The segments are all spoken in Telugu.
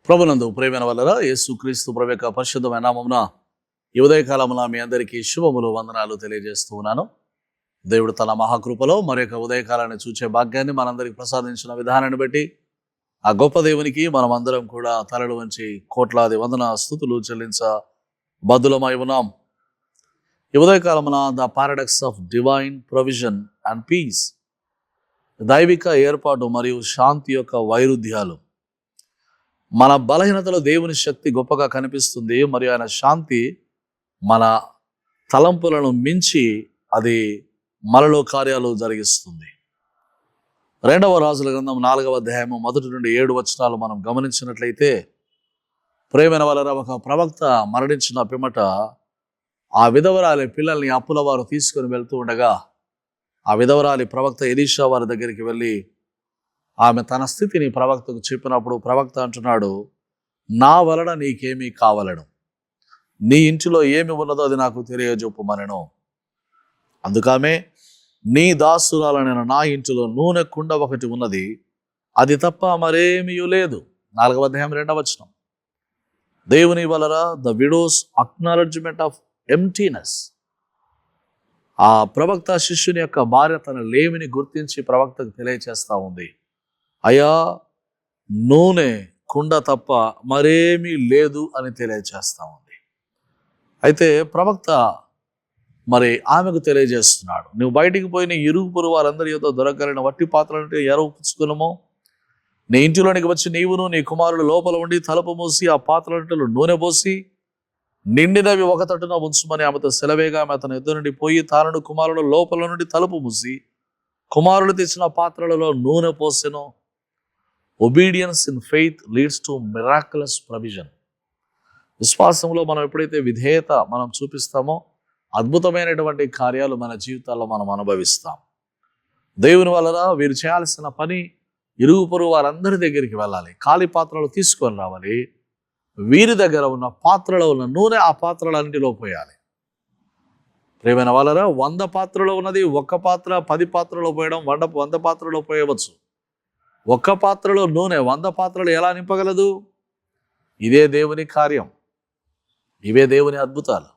ప్రభునందు ప్రేమైన వలన యేసుక్రీస్తు ప్రభు యొక్క పరిశుద్ధమైన నామమున ఈ ఉదయకాలమున మీ అందరికీ శుభములు వందనాలు తెలియజేస్తూ ఉన్నాను. దేవుడు తన మహాకృపలో మరి యొక్క ఉదయకాలాన్ని చూచే భాగ్యాన్ని మనందరికి ప్రసాదించిన విధానాన్ని బట్టి ఆ గొప్ప దేవునికి మనం అందరం కూడా తలలు వంచి కోట్లాది వందన స్తుతులు చెల్లించ బద్దులమై ఉన్నాం. ఈ ఉదయకాలమున the paradox of divine provision and peace, దైవిక ఏర్పాటు మరియు శాంతి యొక్క వైరుధ్యాలు. మన బలహీనతలో దేవుని శక్తి గొప్పగా కనిపిస్తుంది, మరియు ఆయన శాంతి మన తలంపులను మించి అది మనలో కార్యాలు జరిగిస్తుంది. 2వ రాజుల గ్రంథం 4వ అధ్యాయము 1 నుండి 7 వచనాలు మనం గమనించినట్లయితే, ప్రేమైన వలన ఒక ప్రవక్త మరణించిన పిమ్మట ఆ విధవరాలి పిల్లల్ని అప్పుల వారు తీసుకొని వెళ్తూ ఉండగా ఆ విధవరాలి ప్రవక్త ఎలీషా వారి దగ్గరికి వెళ్ళి ఆమె తన స్థితిని ప్రవక్తకు చెప్పినప్పుడు ప్రవక్త అంటున్నాడు, నా వలన నీకేమీ కావలను, నీ ఇంటిలో ఏమి ఉన్నదో అది నాకు తెలియజెప్పుమనెను. అందుకామె, నీ దాసురాలనైన నా ఇంటిలో నూనె కుండ ఒకటి ఉన్నది, అది తప్ప మరేమీ లేదు. 4వ అధ్యాయం 2వ వచనం. దేవుని వలన the widows acknowledgement of emptiness. ఆ ప్రవక్త శిష్యుని యొక్క భార్య తన లేమిని గుర్తించి ప్రవక్తకు తెలియచేస్తా ఉంది, అయ్యా, నూనె కుండ తప్ప మరేమీ లేదు అని తెలియచేస్తా ఉంది. అయితే ప్రవక్త మరి ఆమెకు తెలియజేస్తున్నాడు, నువ్వు బయటికి పోయిన ఇరుగు పొరుగు వారందరి యొద్ద దొరకలిన వట్టి పాత్రలంటే ఎరవు పుచ్చుకునము, నీ ఇంటిలోనికి వచ్చి నీవును నీ కుమారుడు లోపల ఉండి తలుపు మూసి ఆ పాత్రలంటలో నూనె పోసి నిండినవి ఒక తట్టున ఉంచుమని ఆమెతో సెలవేగా ఆమె అతని ఎదురు నుండి పోయి తాను కుమారుడు లోపల నుండి తలుపు మూసి కుమారుడు తెచ్చిన పాత్రలలో నూనె పోసెను. Obedience in faith leads to miraculous provision. విశ్వాసంలో మనం ఎప్పుడైతే విధేయత మనం చూపిస్తామో అద్భుతమైనటువంటి కార్యాలు మన జీవితాల్లో మనం అనుభవిస్తాం. దేవుని వలన వీరు చేయాల్సిన పని ఇరుగు పొరుగు వారందరి దగ్గరికి వెళ్ళాలి, ఖాళీ పాత్రలు తీసుకొని రావాలి, వీరి దగ్గర ఉన్న పాత్రలో ఉన్న నూనె ఆ పాత్రలన్నింటిలో పోయాలి. ప్రియమైన వలన 100 పాత్రలో ఉన్నది ఒక్క పాత్ర 10 పాత్రలో పోయడం 100 పాత్రలో పోయవచ్చు. ఒక్క పాత్రలో నూనె 100 పాత్రలు ఎలా నింపగలదు? ఇదే దేవుని కార్యం, ఇవే దేవుని అద్భుతాలు.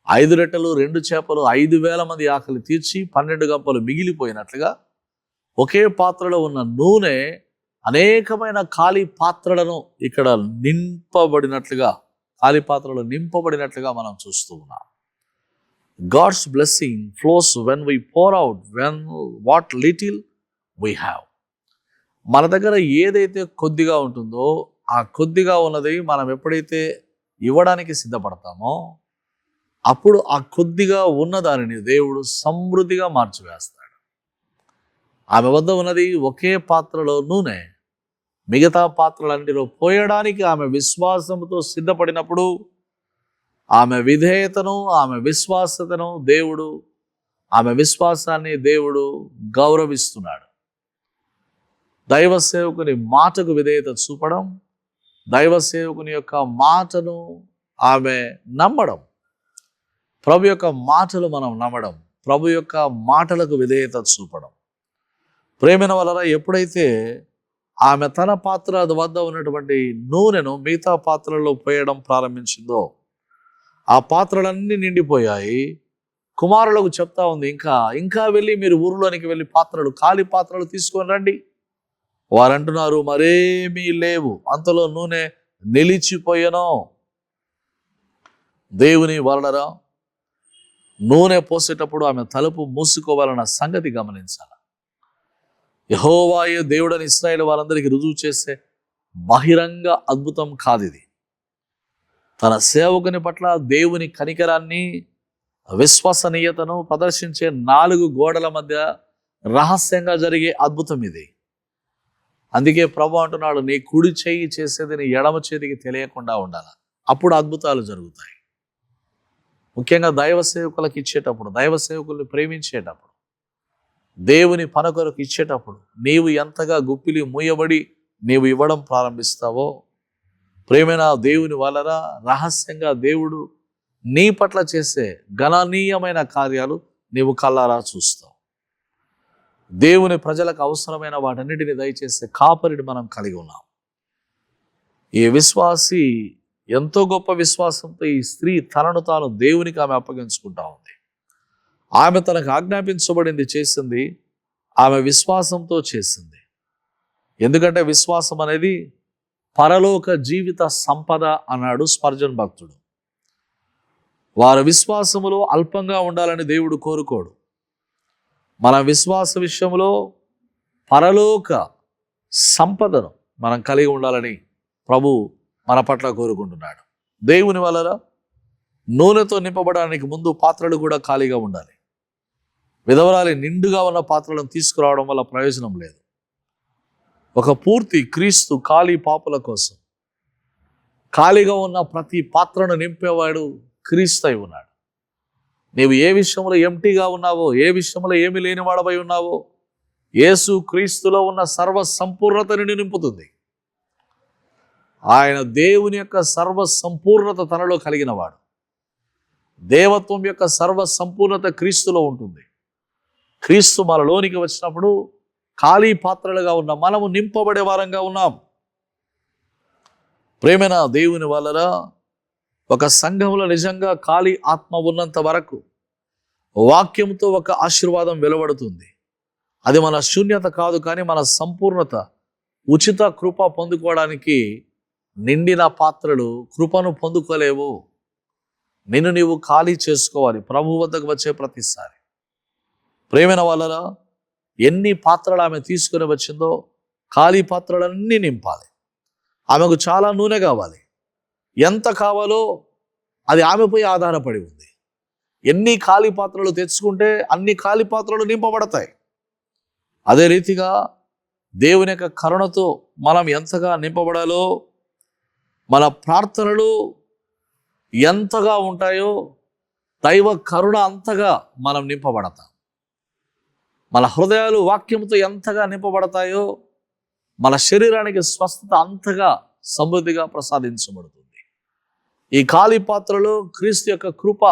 5 రొట్టెలు 2 చేపలు 5,000 మంది ఆకలి తీర్చి 12 గంపలు మిగిలిపోయినట్లుగా ఒకే పాత్రలో ఉన్న నూనె అనేకమైన ఖాళీ పాత్రలను ఇక్కడ నింపబడినట్లుగా, ఖాళీ పాత్రలు నింపబడినట్లుగా మనం చూస్తూ ఉన్నాం. God's blessing flows when we pour out when what little we have. మన దగ్గర ఏదైతే కొద్దిగా ఉంటుందో ఆ కొద్దిగా ఉన్నది మనం ఎప్పుడైతే ఇవ్వడానికి సిద్ధపడతామో అప్పుడు ఆ కొద్దిగా ఉన్న దానిని దేవుడు సమృద్ధిగా మార్చివేస్తాడు. ఆమె వద్ద ఉన్నది ఒకే పాత్రలో నూనె, మిగతా పాత్రలన్నిటిలో పోయడానికి ఆమె విశ్వాసంతో సిద్ధపడినప్పుడు ఆమె విధేయతను, ఆమె విశ్వాసతను దేవుడు, ఆమె విశ్వాసాన్ని దేవుడు గౌరవిస్తున్నాడు. దైవ సేవకుని మాటకు విధేయత చూపడం, దైవ సేవకుని యొక్క మాటను ఆమె నమ్మడం, ప్రభు యొక్క మాటలు మనం నమ్మడం, ప్రభు యొక్క మాటలకు విధేయత చూపడం. ప్రేమిన వలన ఎప్పుడైతే ఆమె తన పాత్ర వద్ద ఉన్నటువంటి నూనెను మిగతా పాత్రల్లో పోయడం ప్రారంభించిందో ఆ పాత్రలన్నీ నిండిపోయాయి. కుమారులకు చెప్తా ఉంది, ఇంకా వెళ్ళి మీరు ఊరిలోనికి వెళ్ళి పాత్రలు, ఖాళీ పాత్రలు తీసుకొని రండి. వారంటున్నారు, మరేమీ లేవు. అంతలో నూనె నిలిచిపోయెను. దేవుని వలనరా నూనె పోసేటప్పుడు ఆమె తలుపు మూసుకోవాలన్న సంగతి గమనించాలి. యెహోవాయే దేవుడని ఇశ్రాయేలు వారందరికీ రుజువు చేసే బహిరంగ అద్భుతం కాదిది. తన సేవకుని పట్ల దేవుని కనికరాన్ని, విశ్వసనీయతను ప్రదర్శించే 4 గోడల మధ్య రహస్యంగా జరిగే అద్భుతం ఇది. అందుకే ప్రభు అంటున్నాడు, నీ కుడి చేయి చేసేది నీ ఎడమ చేతికి తెలియకుండా ఉండాలి, అప్పుడు అద్భుతాలు జరుగుతాయి. ముఖ్యంగా దైవ సేవకులకు ఇచ్చేటప్పుడు, దైవ సేవకుల్ని ప్రేమించేటప్పుడు, దేవుని పని కొరకు ఇచ్చేటప్పుడు నీవు ఎంతగా గుప్పిలి మూయబడి నీవు ఇవ్వడం ప్రారంభిస్తావో, ప్రేమైన దేవుని వలన రహస్యంగా దేవుడు నీ పట్ల చేసే గణనీయమైన కార్యాలు నీవు కళ్ళారా చూస్తావు. దేవుని ప్రజలకు అవసరమైన వాటన్నిటిని దయచేసే కాపరిని మనం కలిగి ఉన్నాం. ఈ విశ్వాసి ఎంతో గొప్ప విశ్వాసంతో ఈ స్త్రీ తనను తాను దేవునికి ఆమె అప్పగించుకుంటా ఉంది. ఆమె తనకు ఆజ్ఞాపించబడింది చేసింది, ఆమె విశ్వాసంతో చేసింది. ఎందుకంటే విశ్వాసం అనేది పరలోక జీవిత సంపద అన్నాడు స్పర్జన్ భక్తుడు. వారి విశ్వాసములో అల్పంగా ఉండాలని దేవుడు కోరుకోడు. మన విశ్వాస విషయంలో పరలోక సంపదను మనం కలిగి ఉండాలని ప్రభు మన పట్ల కోరుకుంటున్నాడు. దేవుని వలన నూనెతో నింపబడడానికి ముందు పాత్రలు కూడా ఖాళీగా ఉండాలి. విధవరాలి నిండుగా ఉన్న పాత్రలను తీసుకురావడం వల్ల ప్రయోజనం లేదు. ఒక పూర్తి క్రీస్తు ఖాళీ పాపుల కోసం ఖాళీగా ఉన్న ప్రతి పాత్రను నింపేవాడు క్రీస్తు అయి ఉన్నాడు. నీవు ఏ విషయంలో ఎంటీగా ఉన్నావో, ఏ విషయంలో ఏమి లేనివాడవై ఉన్నావో, యేసు క్రీస్తులో ఉన్న సర్వ సంపూర్ణతని నింపుతుంది. ఆయన దేవుని యొక్క సర్వ సంపూర్ణత తనలో కలిగిన వాడు. దేవత్వం యొక్క సర్వ సంపూర్ణత క్రీస్తులో ఉంటుంది. క్రీస్తు మనలోనికి వచ్చినప్పుడు ఖాళీ పాత్రలుగా ఉన్న మనము నింపబడే వారంగా ఉన్నాం. ప్రేమైన దేవుని వలన ఒక సంఘంలో నిజంగా ఖాళీ ఆత్మ ఉన్నంత వరకు వాక్యంతో ఒక ఆశీర్వాదం వెలువడుతుంది. అది మన శూన్యత కాదు, కానీ మన సంపూర్ణత, ఉచిత కృప పొందుకోవడానికి నిండిన పాత్రలు కృపను పొందుకోలేవు. నిన్ను నీవు ఖాళీ చేసుకోవాలి ప్రభు వద్దకు వచ్చే ప్రతిసారి. ప్రేమైన వలన ఎన్ని పాత్రలు ఆమె తీసుకుని వచ్చిందో ఖాళీ పాత్రలన్నీ నింపాలి. ఆమెకు చాలా నూనె కావాలి. ఎంత కావాలో అది ఆమెపై ఆధారపడి ఉంది. ఎన్ని ఖాళీ పాత్రలు తెచ్చుకుంటే అన్ని ఖాళీ పాత్రలు నింపబడతాయి. అదే రీతిగా దేవుని యొక్క కరుణతో మనం ఎంతగా నింపబడాలో, మన ప్రార్థనలు ఎంతగా ఉంటాయో దైవ కరుణ అంతగా మనం నింపబడతాం. మన హృదయాలు వాక్యంతో ఎంతగా నింపబడతాయో మన శరీరానికి స్వస్థత అంతగా సమృద్ధిగా ప్రసాదించబడుతుంది. ఈ ఖాళీ పాత్రలో క్రీస్తు యొక్క కృప,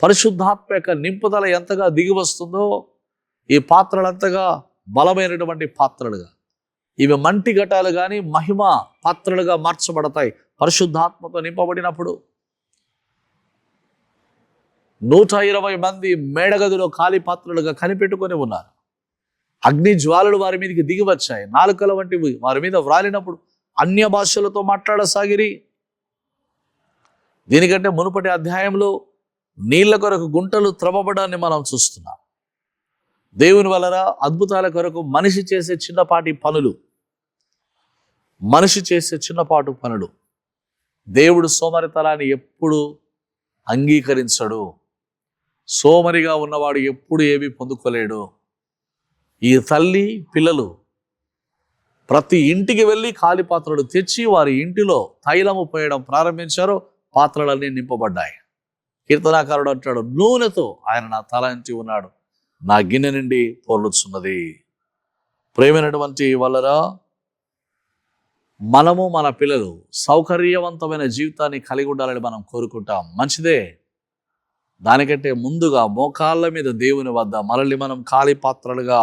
పరిశుద్ధాత్మ యొక్క నింపుదల ఎంతగా దిగి వస్తుందో ఈ పాత్రలంతగా బలమైనటువంటి పాత్రలుగా, ఇవి మంటి ఘటాలు కానీ మహిమ పాత్రలుగా మార్చబడతాయి పరిశుద్ధాత్మతో నింపబడినప్పుడు. 120 మంది మేడగదిలో ఖాళీ పాత్రలుగా కనిపెట్టుకొని ఉన్నారు. అగ్ని జ్వాలలు వారి మీదకి దిగి వచ్చాయి. నాలుకల వంటివి వారి మీద వ్రాలినప్పుడు అన్య భాషలతో మాట్లాడసాగిరి. దీనికంటే మునుపటి అధ్యాయంలో నీళ్ల కొరకు గుంటలు త్రవ్వబడాన్ని మనం చూస్తున్నాం. దేవుని వలన అద్భుతాల కొరకు మనిషి చేసే చిన్నపాటి పనులు, దేవుడు సోమరితనాన్ని ఎప్పుడు అంగీకరించడు. సోమరిగా ఉన్నవాడు ఎప్పుడు ఏమీ పొందుకోలేడు. ఈ తల్లి పిల్లలు ప్రతి ఇంటికి వెళ్ళి ఖాళీ పాత్రలు తెచ్చి వారి ఇంటిలో తైలము పోయడం ప్రారంభించారు. పాత్రలన్నీ నింపబడ్డాయి. కీర్తనాకారుడు అంటాడు, నూనెతో ఆయన నా తల అంటి ఉన్నాడు, నా గిన్నె నుండి పొర్లుచున్నది. ప్రేమైనటువంటి వలన మనము మన పిల్లలు సౌకర్యవంతమైన జీవితాన్ని కలిగి ఉండాలని మనం కోరుకుంటాం. మంచిదే. దానికంటే ముందుగా మోకాళ్ళ మీద దేవుని వద్ద మనల్ని మనం ఖాళీ పాత్రలుగా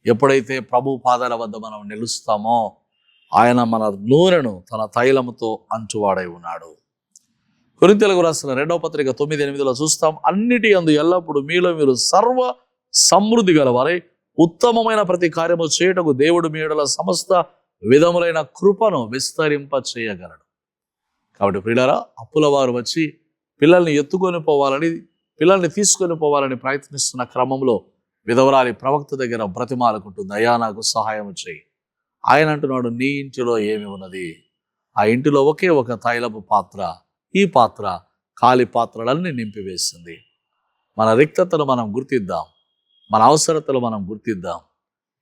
ఎప్పుడైతే ప్రభు పాదాల వద్ద మనం నిలుస్తామో ఆయన మన నూనెను తన తైలముతో అంటువాడై ఉన్నాడు. కొరింథీయులకు రాసిన 2వ పత్రిక 9:8 చూస్తాం, అన్నిటి యందు ఎల్లప్పుడు మీలో మీరు సర్వ సమృద్ధి గలవారై ఉత్తమమైన ప్రతి కార్యము చేయుటకు దేవుడు మీ యెడల సమస్త విధములైన కృపను విస్తరింప చేయగలడు. కాబట్టి ప్రియులారా, అప్పుల వారు వచ్చి పిల్లల్ని తీసుకొని పోవాలని ప్రయత్నిస్తున్న క్రమంలో విధవరాలి ప్రవక్త దగ్గర బ్రతిమాలుకుంటుంది, అయ్యా నాకు సహాయం చేయి. ఆయన అంటున్నాడు, నీ ఇంటిలో ఏమి ఉన్నది? ఆ ఇంటిలో ఒకే ఒక తైలపు పాత్ర. ఈ పాత్ర ఖాళీ పాత్రలన్నీ నింపివేసింది. మన రిక్తతను మనం గుర్తిద్దాం, మన అవసరతలు మనం గుర్తిద్దాం,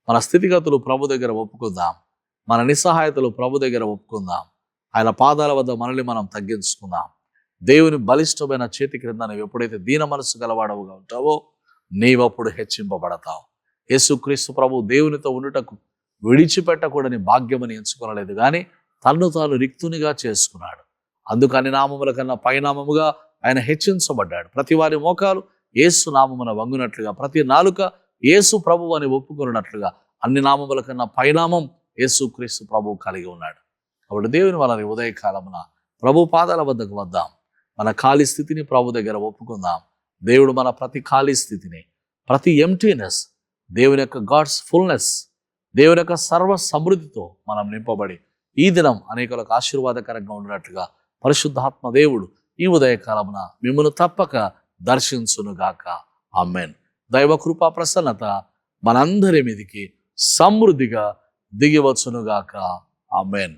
మన స్థితిగతులు ప్రభు దగ్గర ఒప్పుకుందాం, మన నిస్సహాయతలు ప్రభు దగ్గర ఒప్పుకుందాం. ఆయన పాదాల వద్ద మనల్ని మనం తగ్గించుకుందాం. దేవుని బలిష్టమైన చేతి క్రింద నువ్వు ఎప్పుడైతే దీన మనసు గలవాడవుగా ఉంటావో నీవప్పుడు హెచ్చింపబడతావు. యేసుక్రీస్తు ప్రభు దేవునితో ఉండుటకు విడిచిపెట్టకూడని భాగ్యమని ఎంచుకోనలేదు, కానీ తన్ను తాను రిక్తునిగా చేసుకున్నాడు. అందుకు అన్ని నామముల కన్నా పైనామముగా ఆయన హెచ్చించబడ్డాడు. ప్రతి వారి మోకాలు యేసు నామమున వంగునట్లుగా, ప్రతి నాలుక యేసు ప్రభు అని ఒప్పుకున్నట్లుగా అన్ని నామముల కన్నా పైనామం యేసుక్రీస్తు ప్రభు కలిగి ఉన్నాడు. కాబట్టి దేవుని వలన ఉదయకాలమున ప్రభు పాదాల వద్దకు వద్దాం. మన ఖాళీ స్థితిని ప్రభు దగ్గర ఒప్పుకుందాం. దేవుడు మన ప్రతి ఖాళీ స్థితిని, ప్రతి ఎంటీనెస్, దేవుని యొక్క గాడ్స్ ఫుల్నెస్, దేవుని యొక్క సర్వ సమృద్ధితో మనం నింపబడి ఈ దినం అనేకులకు ఆశీర్వాదకరంగా ఉన్నట్లుగా పరిశుద్ధాత్మ దేవుడు ఈ ఉదయకాలమున మిమ్మల్ని తప్పక దర్శించునుగాక. ఆమేన్. దైవ కృపా ప్రసన్నత మనందరి మీదికి సమృద్ధిగా దిగివచ్చునుగాక. ఆమేన్.